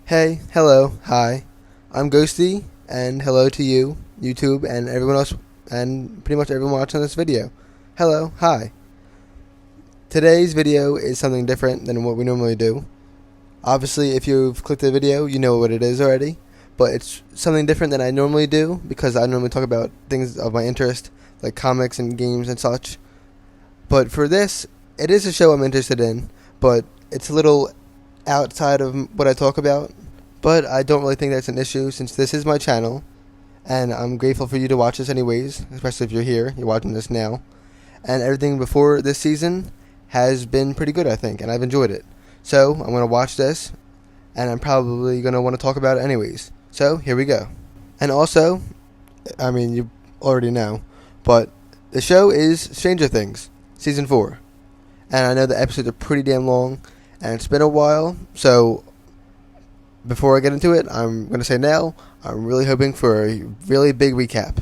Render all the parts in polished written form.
Hey, hello, hi. I'm Ghostie, and hello to you, YouTube, and everyone else, and pretty much everyone watching this video. Hello, hi. Today's video is something different than what we normally do. Obviously, if you've clicked the video, you know what it is already, but it's something different than I normally do, because I normally talk about things of my interest, like comics and games and such. But for this, it is a show I'm interested in, but it's a little outside of what I talk about, but I don't really think that's an issue since this is my channel, and I'm grateful for you to watch this anyways, especially if you're watching this now. And everything before this season has been pretty good, I think, and I've enjoyed it. So I'm going to watch this, and I'm probably going to want to talk about it anyways. So here we go. And also, I mean, you already know, but the show is Stranger Things, Season 4. And I know the episodes are pretty damn long, and it's been a while, so before I get into it, I'm going to say now, I'm really hoping for a really big recap.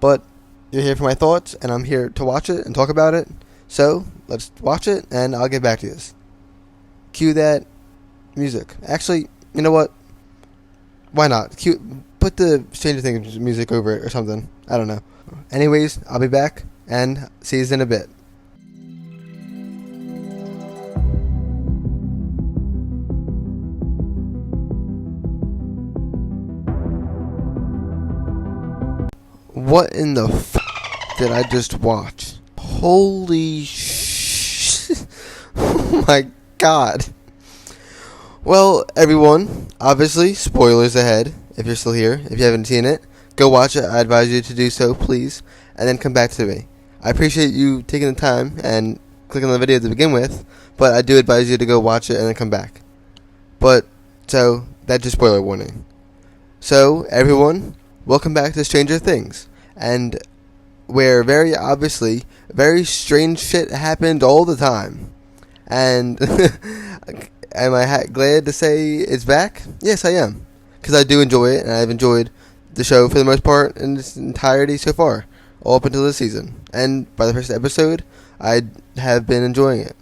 But you're here for my thoughts, and I'm here to watch it and talk about it. So let's watch it, and I'll get back to this. Cue that music. Actually, you know what? Why not? Put the Stranger Things music over it or something. I don't know. Anyways, I'll be back, and see you in a bit. What in the did I just watch? Holy oh my god. Well, everyone, obviously, spoilers ahead. If you're still here, if you haven't seen it, go watch it. I advise you to do so, please, and then come back to me. I appreciate you taking the time and clicking on the video to begin with, but I do advise you to go watch it and then come back. But, so, that's just spoiler warning. So, everyone, welcome back to Stranger Things, and where very obviously very strange shit happened all the time. And am I glad to say it's back? Yes, I am, because I do enjoy it, and I've enjoyed the show for the most part in its entirety so far, all up until this season. And by the first episode, I have been enjoying it.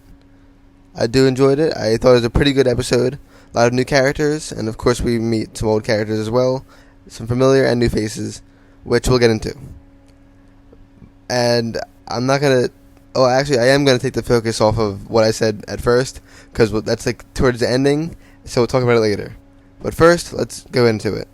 I do enjoyed it. I thought it was a pretty good episode. A lot of new characters, and of course we meet some old characters as well, some familiar and new faces, which we'll get into. And I'm not going to... Oh, actually, I am going to take the focus off of what I said at first, because that's like towards the ending, so we'll talk about it later. But first, let's go into it.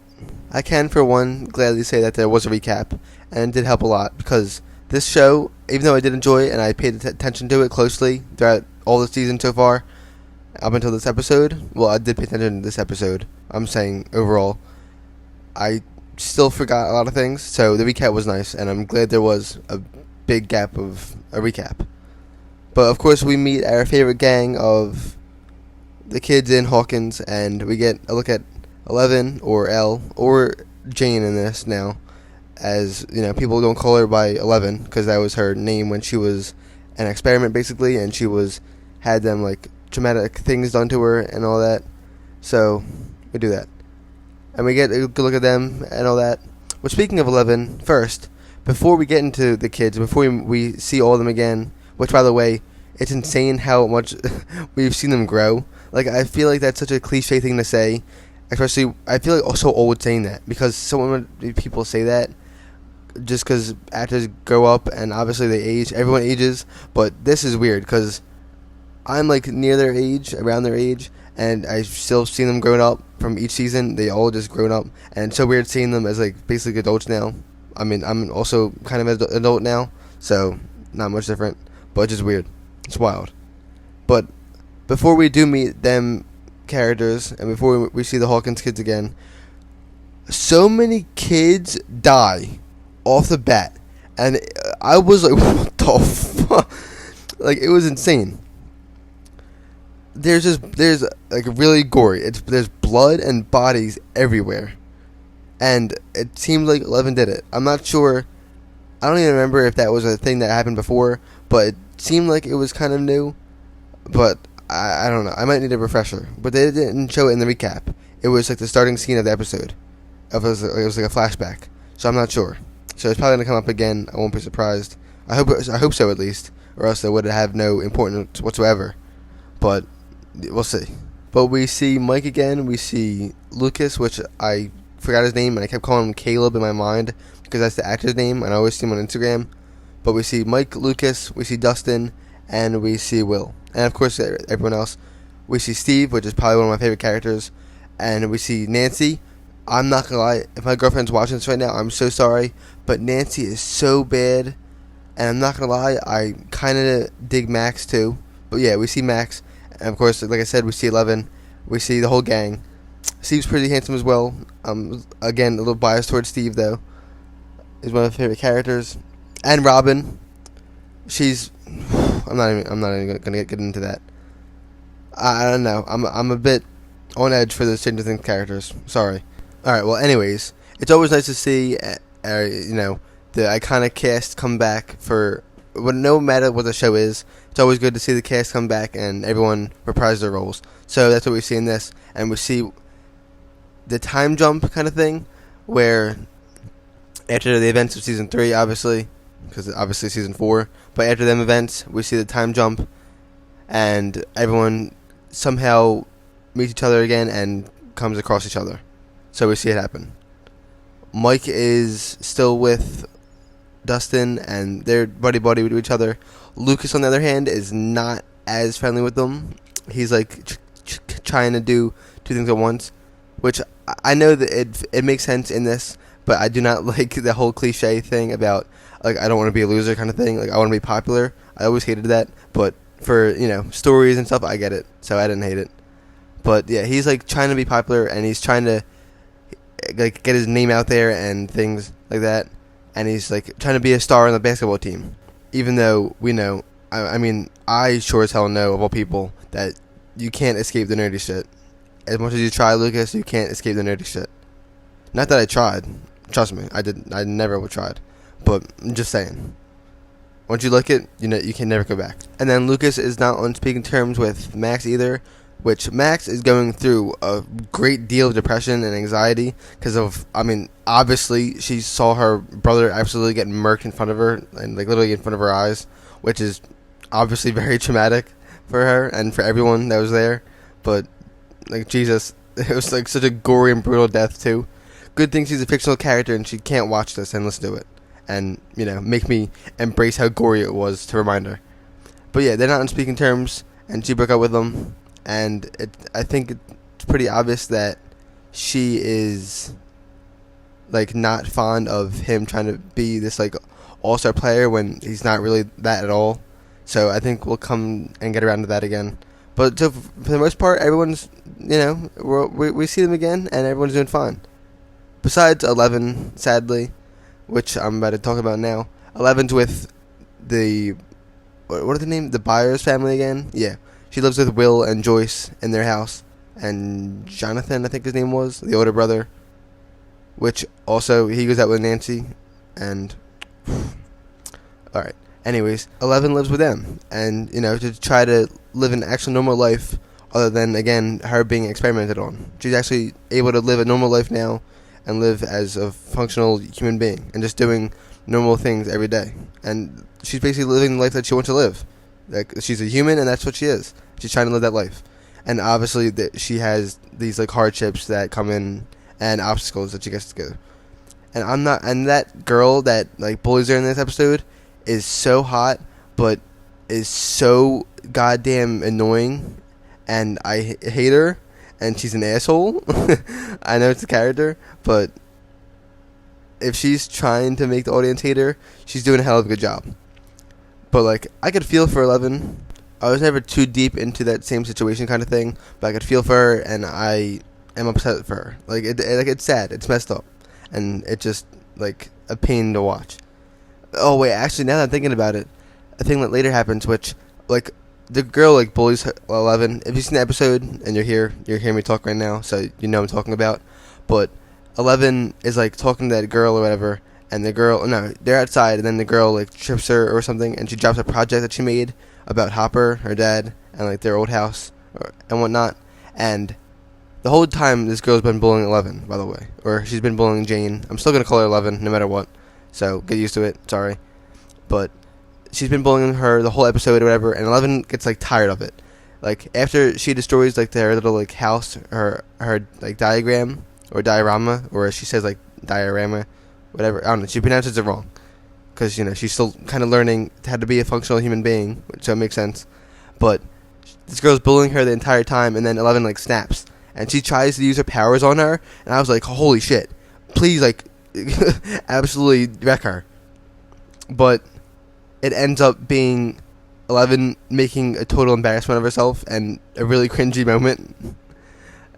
I can, for one, gladly say that there was a recap, and it did help a lot, because this show, even though I did enjoy it, and I paid attention to it closely throughout all the season so far, up until this episode, well, I did pay attention to this episode, I'm saying overall, I still forgot a lot of things, so the recap was nice, and I'm glad there was a big gap of a recap. But of course we meet our favorite gang of the kids in Hawkins, and we get a look at 11, or Elle, or Jane in this now, as, you know, people don't call her by 11, because that was her name when she was an experiment basically, and she had them like traumatic things done to her and all that, so we do that. And we get a good look at them and all that. Well, speaking of 11, first, before we get into the kids, before we see all of them again, which, by the way, it's insane how much we've seen them grow. Like, I feel like that's such a cliche thing to say. Especially, I feel like also old saying that. Because people say that just because actors grow up and obviously they age. Everyone ages. But this is weird because I'm, like, near their age, around their age. And I've still seen them growing up from each season. They all just grown up. And it's so weird seeing them as, like, basically adults now. I mean, I'm also kind of an adult now, so not much different. But it's just weird. It's wild. But before we do meet them characters, and before we see the Hawkins kids again, so many kids die off the bat. And I was like, what the fuck? Like, it was insane. There's like really gory. There's blood and bodies everywhere, and it seems like 11 did it. I'm not sure. I don't even remember if that was a thing that happened before, but it seemed like it was kind of new. But I don't know. I might need a refresher. But they didn't show it in the recap. It was like the starting scene of the episode. It was like a flashback. So I'm not sure. So it's probably gonna come up again. I won't be surprised. I hope so at least, or else it would have no importance whatsoever. But we'll see. But we see Mike again. We see Lucas, which I forgot his name, and I kept calling him Caleb in my mind because that's the actor's name, and I always see him on Instagram. But we see Mike, Lucas, we see Dustin, and we see Will. And of course, everyone else. We see Steve, which is probably one of my favorite characters. And we see Nancy. I'm not going to lie, if my girlfriend's watching this right now, I'm so sorry. But Nancy is so bad. And I'm not going to lie, I kind of dig Max too. But yeah, we see Max. And of course, like I said, we see 11. We see the whole gang. Steve's pretty handsome as well. Again, a little biased towards Steve, though. He's one of my favorite characters. And Robin, she's. I'm not even gonna get into that. I don't know. I'm a bit on edge for the Stranger Things characters. Sorry. All right. Well, anyways, it's always nice to see, the iconic cast come back for. No matter what the show is, it's always good to see the cast come back and everyone reprise their roles. So that's what we see in this, and we see the time jump kind of thing, where after the events of season 3, obviously. Because obviously season 4, but after them events, we see the time jump, and everyone somehow meets each other again and comes across each other. So we see it happen. Mike is still with Dustin, and they're buddy with each other. Lucas, on the other hand, is not as friendly with them. He's like trying to do 2 things at once, which I know that it makes sense in this, but I do not like the whole cliche thing about, like, I don't want to be a loser kind of thing. Like, I want to be popular. I always hated that. But for, stories and stuff, I get it. So I didn't hate it. But, yeah, he's, like, trying to be popular, and he's trying to, like, get his name out there and things like that. And he's, like, trying to be a star on the basketball team. Even though we know, I sure as hell know, of all people, that you can't escape the nerdy shit. As much as you try, Lucas, you can't escape the nerdy shit. Not that I tried. Trust me, I never would tried. But I'm just saying, once you like it, you can never go back. And then Lucas is not on speaking terms with Max either, which Max is going through a great deal of depression and anxiety because of, obviously she saw her brother absolutely get murked in front of her, and like literally in front of her eyes, which is obviously very traumatic for her and for everyone that was there. But like, Jesus, it was like such a gory and brutal death too. Good thing she's a fictional character and she can't watch this and listen to it. And, make me embrace how gory it was to remind her. But yeah, they're not on speaking terms, and she broke up with him. And I think it's pretty obvious that she is, like, not fond of him trying to be this, like, all-star player when he's not really that at all. So I think we'll come and get around to that again. But for the most part, everyone's, we see them again, and everyone's doing fine. Besides 11, sadly, which I'm about to talk about now. 11's with the, what are the name? The Byers family again? Yeah. She lives with Will and Joyce in their house. And Jonathan, I think his name was, the older brother. Which also, he goes out with Nancy. And, alright. Anyways, 11 lives with them. And, to try to live an actual normal life, other than, again, her being experimented on. She's actually able to live a normal life now, and live as a functional human being and just doing normal things every day. And she's basically living the life that she wants to live. Like, she's a human, and that's what she is. She's trying to live that life. And obviously she has these like hardships that come in and obstacles that she gets to go. And that girl that like bullies her in this episode is so hot, but is so goddamn annoying, and I hate her. And she's an asshole. I know it's a character, but if she's trying to make the audience hate her, she's doing a hell of a good job. But, like, I could feel for 11. I was never too deep into that same situation kind of thing, but I could feel for her, and I am upset for her. Like, it's sad. It's messed up. And it's just, like, a pain to watch. Oh, wait, actually, now that I'm thinking about it, a thing that later happens, which, like, the girl, like, bullies 11. If you've seen the episode and you're hearing me talk right now, so you know what I'm talking about. But 11 is, like, talking to that girl or whatever, and the girl, no, they're outside, and then the girl, like, trips her or something, and she drops a project that she made about Hopper, her dad, and, like, their old house and whatnot. And the whole time, this girl's been bullying 11, by the way. Or she's been bullying Jane. I'm still going to call her 11, no matter what. So, get used to it. Sorry. But she's been bullying her the whole episode or whatever, and 11 gets, like, tired of it. Like after she destroys like their little like house, her like diagram or diorama, or she says like diorama, whatever. I don't know. She pronounces it wrong because she's still kind of learning how to be a functional human being, so it makes sense. But this girl's bullying her the entire time, and then 11 like snaps, and she tries to use her powers on her, and I was like, holy shit, please like absolutely wreck her. But it ends up being 11 making a total embarrassment of herself and a really cringy moment,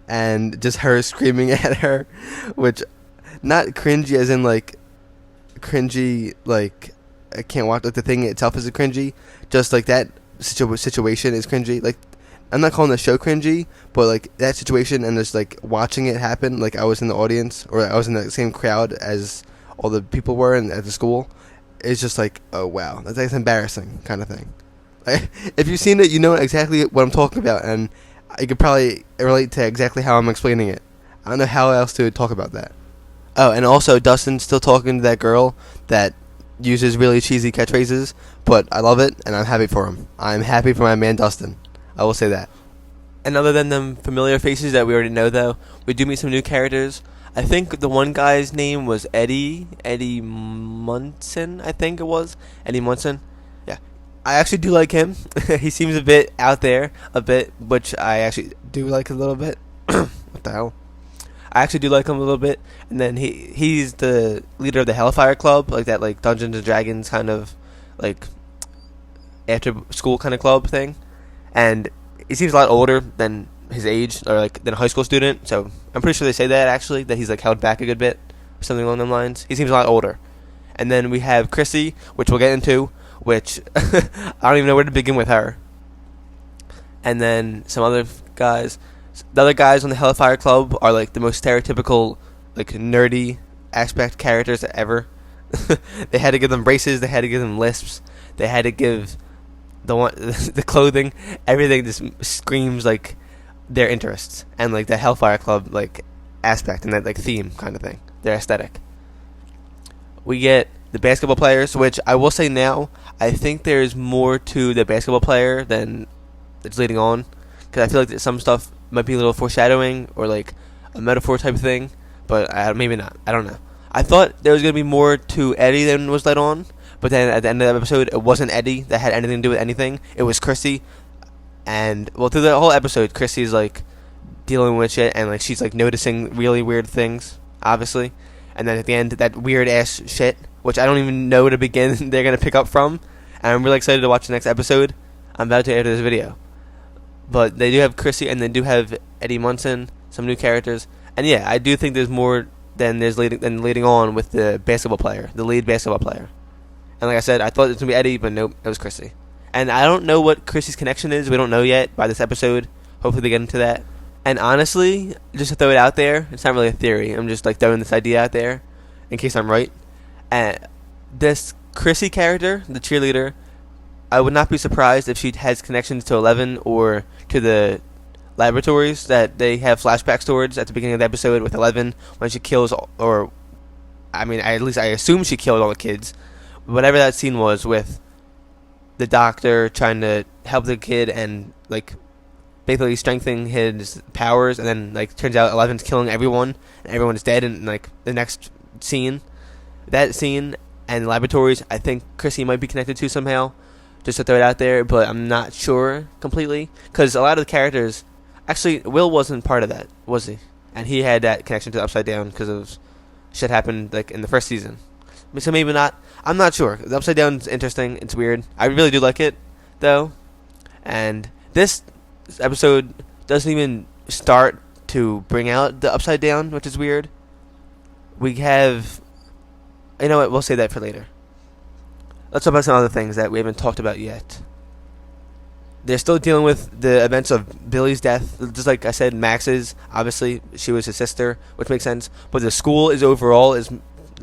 and just her screaming at her, which not cringy as in like cringy like I can't watch, like the thing itself is a cringy, just like that situation is cringy. Like I'm not calling the show cringy, but like that situation and just like watching it happen, like I was in the audience or I was in the same crowd as all the people were at the school, it's just like, oh wow, that's like embarrassing kind of thing. If you've seen it, you know exactly what I'm talking about, and you could probably relate to exactly how I'm explaining it. I don't know how else to talk about that. Oh, and also Dustin's still talking to that girl that uses really cheesy catchphrases, but I love it, and I'm happy for him. I'm happy for my man Dustin. I will say that. And other than them familiar faces that we already know, though, we do meet some new characters. I think the one guy's name was Eddie Munson, I think it was. Eddie Munson. Yeah. I actually do like him. He seems a bit out there, which I actually do like a little bit. What the hell? I actually do like him a little bit. And then he's the leader of the Hellfire Club, like that like Dungeons and Dragons kind of like after school kind of club thing. And he seems a lot older than his age, or like than a high school student. So I'm pretty sure they say that actually, that he's like held back a good bit, or something along those lines. He seems a lot older. And then we have Chrissy, which we'll get into, which I don't even know where to begin with her. And then some other guys. The other guys on the Hellfire Club are like the most stereotypical, like nerdy aspect characters ever. They had to give them braces. They had to give them lisps. They had to give the clothing. Everything just screams like their interests and like the Hellfire Club like aspect and that like theme kind of thing. Their aesthetic. We get the basketball players, which I will say now, I think there's more to the basketball player than it's leading on, because I feel like that some stuff might be a little foreshadowing or like a metaphor type thing, but maybe not. I don't know. I thought there was going to be more to Eddie than was led on, but then at the end of the episode, it wasn't Eddie that had anything to do with anything. It was Chrissy. And, well, through the whole episode, Chrissy's like dealing with shit, and like she's like noticing really weird things, obviously. And then at the end, that weird ass shit, which I don't even know where to begin, they're going to pick up from. And I'm really excited to watch the next episode. I'm about to edit this video. But they do have Chrissy, and they do have Eddie Munson, some new characters. And yeah, I do think there's more than leading on with the basketball player, the lead basketball player. And like I said, I thought it was going to be Eddie, but nope, it was Chrissy. And I don't know what Chrissy's connection is. We don't know yet by this episode. Hopefully they get into that. And honestly, just to throw it out there, it's not really a theory. I'm just like throwing this idea out there in case I'm right. And this Chrissy character, the cheerleader, I would not be surprised if she has connections to 11 or to the laboratories that they have flashbacks towards at the beginning of the episode with 11 when she kills, or I mean, at least I assume she killed all the kids. Whatever that scene was with the doctor trying to help the kid and like basically strengthening his powers, and then like turns out 11's killing everyone and everyone's dead in like the next scene. That scene and the laboratories, I think Chrissy might be connected to somehow. Just to throw it out there, but I'm not sure completely, because a lot of the characters, actually Will wasn't part of that, was he? And he had that connection to the Upside Down because of shit happened like in the first season. So maybe not. I'm not sure. The Upside Down is interesting. It's weird. I really do like it though, and this episode doesn't even start to bring out the Upside Down, which is weird. We have, you know what? We'll save that for later. Let's talk about some other things that we haven't talked about yet. They're still dealing with the events of Billy's death. Just like I said, Max's, obviously, she was his sister, which makes sense. But the school is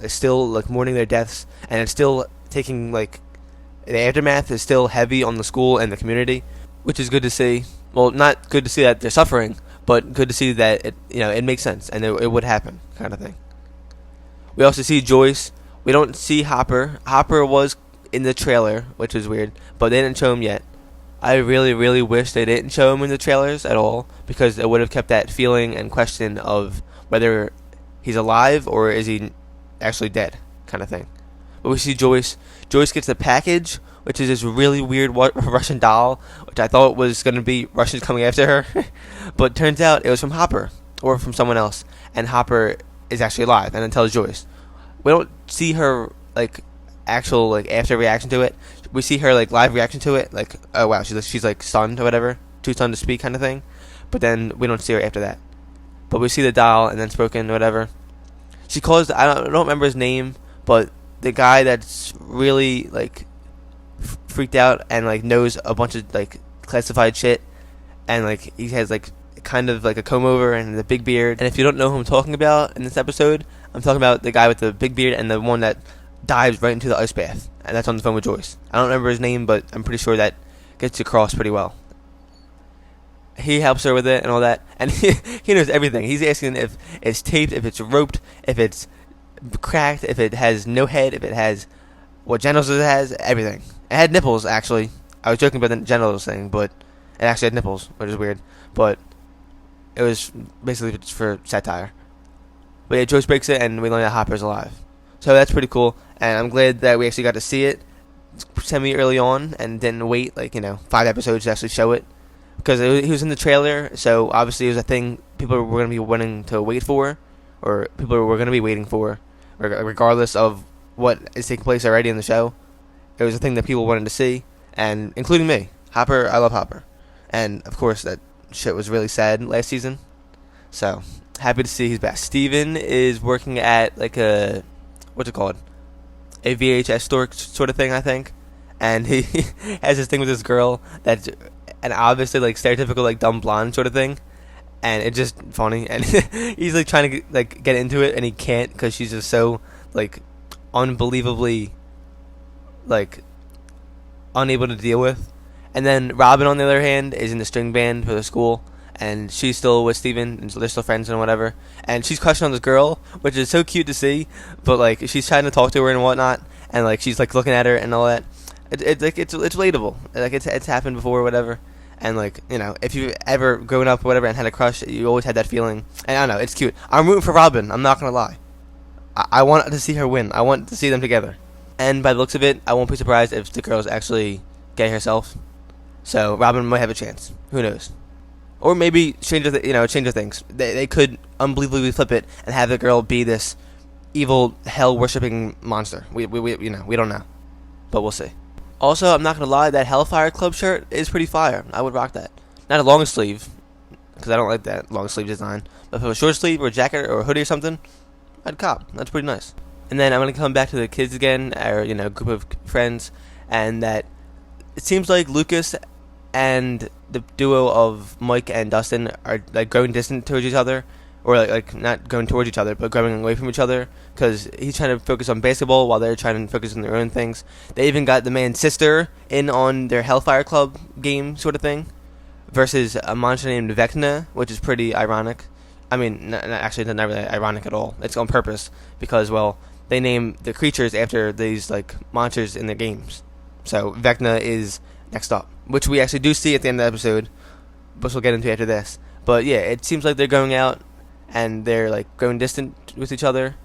still like mourning their deaths, and it's still taking like the aftermath is still heavy on the school and the community, which is good to see. Well, not good to see that they're suffering, but good to see that it makes sense and it would happen, kind of thing. We also see Joyce. We don't see Hopper. Hopper was in the trailer, which is weird, but they didn't show him yet. I really, really wish they didn't show him in the trailers at all, because it would have kept that feeling and question of whether he's alive or is he actually dead, kind of thing. But we see Joyce. Joyce gets the package, which is this really weird Russian doll, which I thought was going to be Russians coming after her. But turns out it was from Hopper, or from someone else. And Hopper is actually alive, and it tells Joyce. We don't see her, like, actual, like, after reaction to it. We see her, like, live reaction to it. Like, oh, wow, she's like, stunned or whatever. Too stunned to speak kind of thing. But then we don't see her after that. But we see the doll, and then spoken or whatever. She calls, I don't remember his name, but the guy that's really, like, freaked out and, like, knows a bunch of, like, classified shit, and, like, he has, like, kind of like a comb over and the big beard. And if you don't know who I'm talking about in this episode, I'm talking about the guy with the big beard and the one that dives right into the ice bath, and that's on the phone with Joyce. I don't remember his name, but I'm pretty sure that gets across pretty well. He helps her with it and all that, and he knows everything. He's asking if it's taped, if it's roped, if it's cracked, if it has no head, if it has what genitals it has, everything. It had nipples, actually. I was joking about the genitals thing, but it actually had nipples, which is weird. But it was basically just for satire. But yeah, Joyce breaks it, and we learn that Hopper's alive. So that's pretty cool, and I'm glad that we actually got to see it semi-early on, and didn't wait, 5 episodes to actually show it. Because he was in the trailer, so obviously it was a thing people were going to be wanting to wait for, or people were going to be waiting for, regardless of what is taking place already in the show. It was a thing that people wanted to see, and including me. Hopper, I love Hopper. And, of course, that shit was really sad last season. So, happy to see he's back. Steven is working at, a VHS store sort of thing, I think. And he has this thing with this girl that's an obviously, stereotypical, dumb blonde sort of thing. And it's just funny. And he's, trying to, get into it, and he can't because she's just so, unbelievably, unable to deal with. And then Robin, on the other hand, is in the string band for the school, and she's still with Steven, and they're still friends and whatever. And she's crushing on this girl, which is so cute to see. But she's trying to talk to her and whatnot, and she's looking at her and all that. It's relatable. It's happened before or whatever. And if you've ever grown up or whatever and had a crush, you always had that feeling. And I don't know, it's cute. I'm rooting for Robin. I'm not gonna lie. I want to see her win. I want to see them together. And by the looks of it, I won't be surprised if the girl's actually gay herself. So Robin might have a chance. Who knows? Or maybe Stranger Things. They could unbelievably flip it and have the girl be this evil hell worshipping monster. We don't know, but we'll see. Also, I'm not gonna lie, that Hellfire Club shirt is pretty fire. I would rock that. Not a long sleeve, because I don't like that long sleeve design. But for a short sleeve or a jacket or a hoodie or something, I'd cop. That's pretty nice. And then I'm gonna come back to the kids again, or group of friends, and that it seems like Lucas and the duo of Mike and Dustin are growing distant towards each other, or not going towards each other, but growing away from each other, because he's trying to focus on basketball while they're trying to focus on their own things. They even got the man's sister in on their Hellfire Club game sort of thing, versus a monster named Vecna, which is pretty ironic. I mean, actually, it's not really ironic at all. It's on purpose, because, well, they name the creatures after these monsters in their games. So Vecna is next up, which we actually do see at the end of the episode, which we'll get into after this. But yeah, it seems like they're going out and they're growing distant with each other.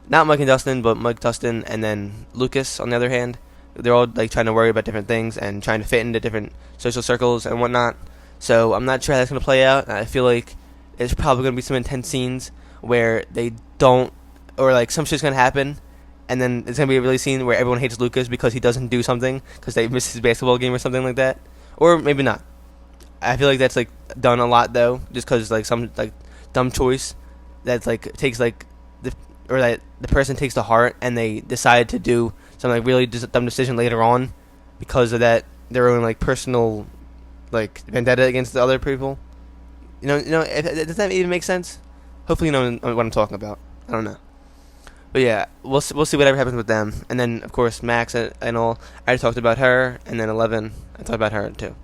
Not Mike and Dustin, but Mike, Dustin, and then Lucas on the other hand. They're all trying to worry about different things and trying to fit into different social circles and whatnot. So I'm not sure how that's going to play out. I feel like there's probably going to be some intense scenes where they don't, or some shit's going to happen, and then it's going to be a really scene where everyone hates Lucas because he doesn't do something, because they missed his basketball game or something like that. Or maybe not. I feel like that's done a lot though, just because some dumb choice that's takes that the person takes to heart, and they decide to do some really dumb decision later on because of that, their own personal vendetta against the other people. Does that even make sense? Hopefully you know what I'm talking about. I don't know. But yeah, we'll see whatever happens with them. And then, of course, Max and all. I already talked about her. And then 11, I talked about her too.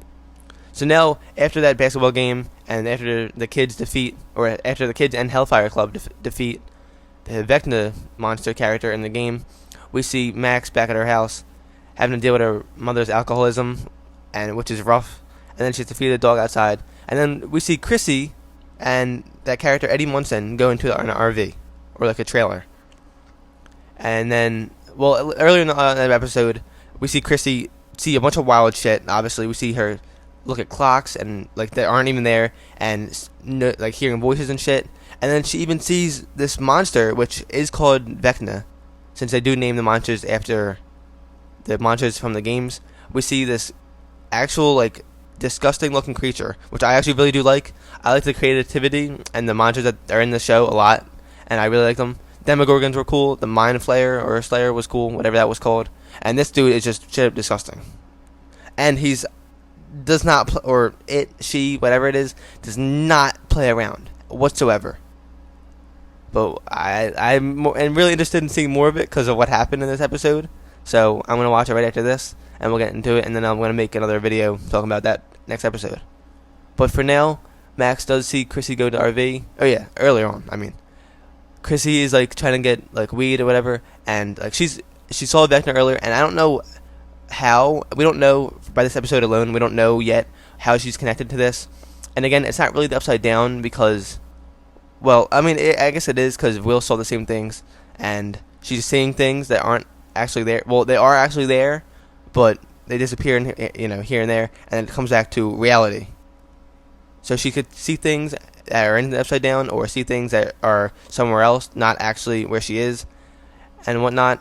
So now, after that basketball game, and after the kids and Hellfire Club defeat the Vecna monster character in the game, we see Max back at her house, having to deal with her mother's alcoholism, and which is rough. And then she has to feed the dog outside. And then we see Chrissy and that character Eddie Munson go into an RV or like a trailer. And then, well, earlier in the episode, we see Chrissy see a bunch of wild shit. Obviously, we see her look at clocks and like they aren't even there, and like hearing voices and shit. And then she even sees this monster, which is called Vecna, since they do name the monsters after the monsters from the games. We see this actual like disgusting looking creature, which I actually really do like. I like the creativity and the monsters that are in the show a lot, and I really like them. Demogorgons were cool. The Mind Flayer or Slayer was cool, whatever that was called. And this dude is just straight up disgusting. And he's does not or it, she, whatever it is, does not play around whatsoever. But I'm really interested in seeing more of it because of what happened in this episode. So I'm gonna watch it right after this, and we'll get into it, and then I'm gonna make another video talking about that next episode. But for now, Max does see Chrissy go to RV. Oh yeah, earlier on, I mean. Chrissy is like trying to get like weed or whatever, and like she saw Vecna earlier, and I don't know how. We don't know by this episode alone. We don't know yet how she's connected to this. And again, it's not really the Upside Down because, well, I mean, I guess it is because Will saw the same things, and she's seeing things that aren't actually there. Well, they are actually there, but they disappear, here and there, and it comes back to reality. So she could see things that are in the Upside Down, or see things that are somewhere else, not actually where she is, and whatnot.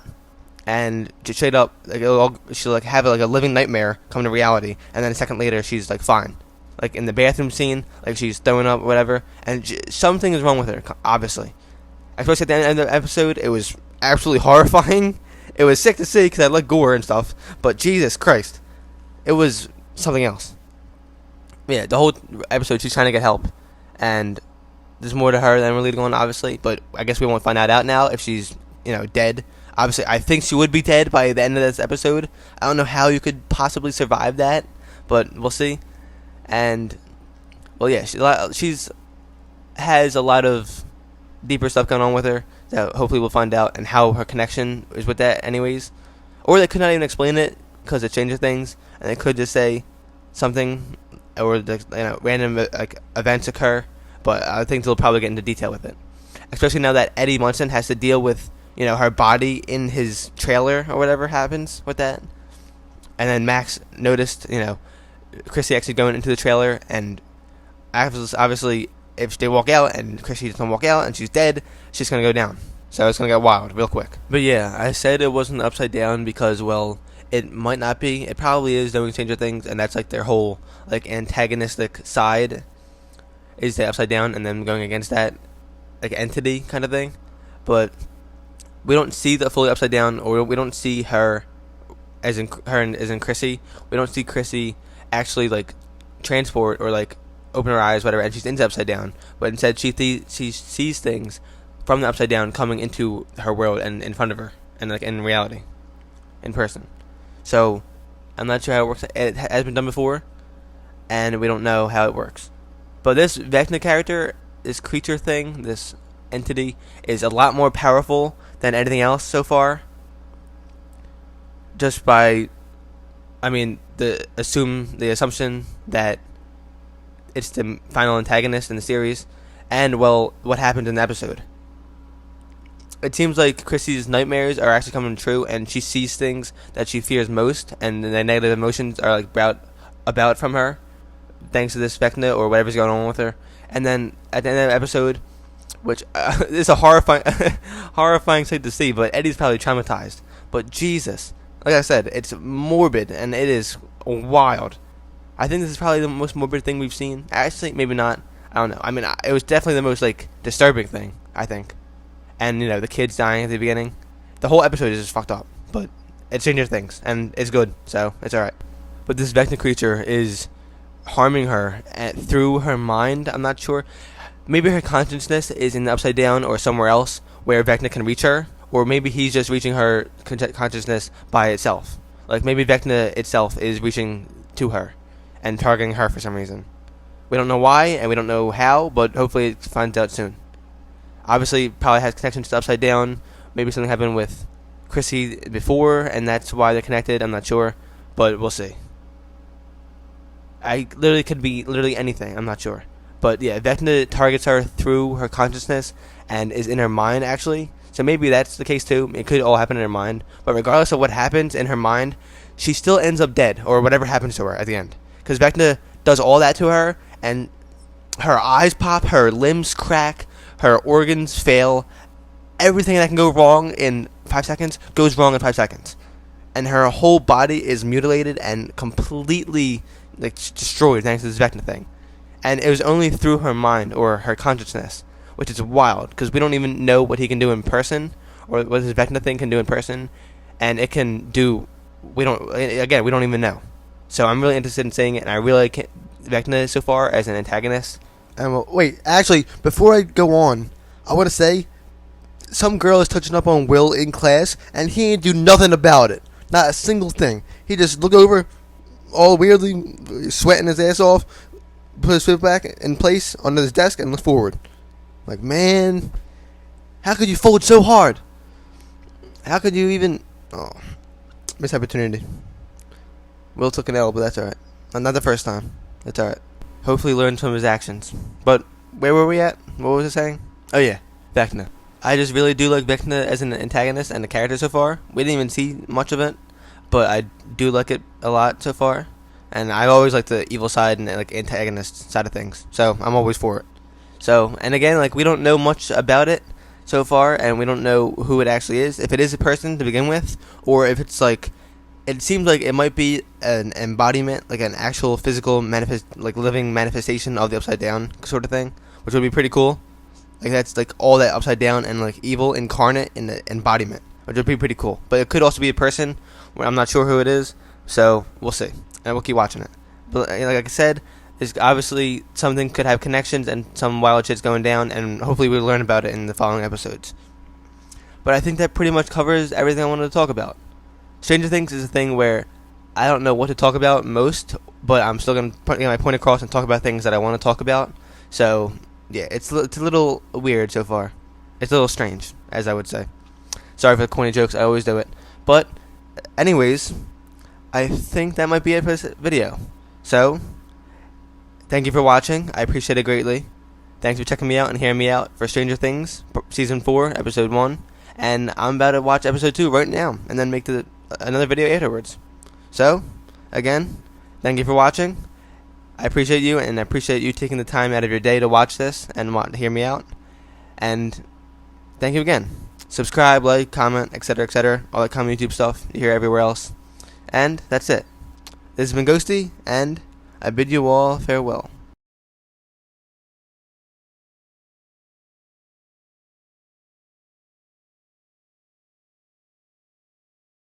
And just straight up, like she'll like have like a living nightmare come to reality, and then a second later she's like fine, like in the bathroom scene, like she's throwing up or whatever, and something is wrong with her, obviously. Especially at the end of the episode, it was absolutely horrifying. It was sick to see because I like gore and stuff, but Jesus Christ, it was something else. Yeah, the whole episode she's trying to get help, and there's more to her than we're leading on, obviously, but I guess we won't find out now if she's, dead. Obviously, I think she would be dead by the end of this episode. I don't know how you could possibly survive that, but we'll see. And, well, yeah, she's has a lot of deeper stuff going on with her that hopefully we'll find out, and how her connection is with that anyways. Or they could not even explain it because it changes things, and they could just say something, or random like events occur, but I think they'll probably get into detail with it, especially now that Eddie Munson has to deal with her body in his trailer or whatever happens with that. And then Max noticed Chrissy actually going into the trailer, and obviously if they walk out and Chrissy doesn't walk out and she's dead, she's gonna go down, so it's gonna get wild real quick. But yeah, I said it wasn't Upside Down because, well, it might not be. It probably is doing Stranger Things, and that's like their whole like antagonistic side is the Upside Down, and then going against that like entity kind of thing. But we don't see the fully Upside Down, or we don't see her as in Chrissy. We don't see Chrissy actually like transport or like open her eyes, whatever, and she's in the Upside Down. But instead, she sees things from the Upside Down coming into her world and in front of her, and like in reality, in person. So I'm not sure how it works. It has been done before, and we don't know how it works. But this Vecna character, this creature thing, this entity, is a lot more powerful than anything else so far. Just by, the assumption that it's the final antagonist in the series, and, well, what happened in the episode. It seems like Chrissy's nightmares are actually coming true, and she sees things that she fears most, and the negative emotions are like about from her, thanks to this Vecna or whatever's going on with her. And then at the end of the episode, which is a horrifying sight to see, but Eddie's probably traumatized. But Jesus, like I said, it's morbid and it is wild. I think this is probably the most morbid thing we've seen. Actually, maybe not. I don't know. It was definitely the most like disturbing thing, I think. And the kids dying at the beginning. The whole episode is just fucked up, but it's Stranger Things, and it's good, so it's alright. But this Vecna creature is harming her through her mind. I'm not sure. Maybe her consciousness is in the Upside Down or somewhere else where Vecna can reach her, or maybe he's just reaching her consciousness by itself. Like maybe Vecna itself is reaching to her and targeting her for some reason. We don't know why, and we don't know how, but hopefully it finds out soon. Obviously, probably has connection to the Upside Down. Maybe something happened with Chrissy before, and that's why they're connected. I'm not sure, but we'll see. I literally could be literally anything. I'm not sure. But yeah, Vecna targets her through her consciousness and is in her mind, actually. So maybe that's the case too. It could all happen in her mind. But regardless of what happens in her mind, she still ends up dead, or whatever happens to her at the end. Because Vecna does all that to her, and her eyes pop, her limbs crack, her organs fail. Everything that can go wrong in 5 seconds goes wrong in 5 seconds. And her whole body is mutilated and completely destroyed thanks to this Vecna thing. And it was only through her mind or her consciousness, which is wild because we don't even know what he can do in person or what this Vecna thing can do in person, and it can do. We don't even know. So I'm really interested in seeing it, and I really like Vecna so far as an antagonist. And wait, actually, before I go on, I want to say some girl is touching up on Will in class, and he ain't do nothing about it. Not a single thing. He just looked over, all weirdly, sweating his ass off, put his foot back in place on his desk, and looked forward. Like, man, how could you fold so hard? How could you even... Oh, missed opportunity. Will took an L, but that's alright. Not the first time. That's alright. Hopefully learn from his actions. But, where were we at? What was it saying? Oh yeah, Vecna. I just really do like Vecna as an antagonist and a character so far. We didn't even see much of it, but I do like it a lot so far. And I always like the evil side and like antagonist side of things, so I'm always for it. So, and again, like we don't know much about it so far, and we don't know who it actually is. If it is a person to begin with, or if it's like, it seems like it might be an embodiment, like an actual physical living manifestation of the Upside Down sort of thing, which would be pretty cool. Like that's like all that upside down and like evil incarnate in the embodiment, which would be pretty cool. But it could also be a person. I'm not sure who it is, so we'll see, and we'll keep watching it. But like I said, there's obviously something could have connections and some wild shit's going down, and hopefully we'll learn about it in the following episodes. But I think that pretty much covers everything I wanted to talk about. Stranger Things is a thing where I don't know what to talk about most, but I'm still gonna put my point across and talk about things that I want to talk about. So. Yeah, it's a little weird so far. It's a little strange, as I would say. Sorry for the corny jokes, I always do it. But, anyways, I think that might be it for this video. So, thank you for watching. I appreciate it greatly. Thanks for checking me out and hearing me out for Stranger Things, Season 4, Episode 1. And I'm about to watch Episode 2 right now, and then make another video afterwards. So, again, thank you for watching. I appreciate you, and I appreciate you taking the time out of your day to watch this and hear me out. And thank you again. Subscribe, like, comment, etc., all that common YouTube stuff you hear everywhere else. And that's it. This has been Ghostie, and I bid you all farewell.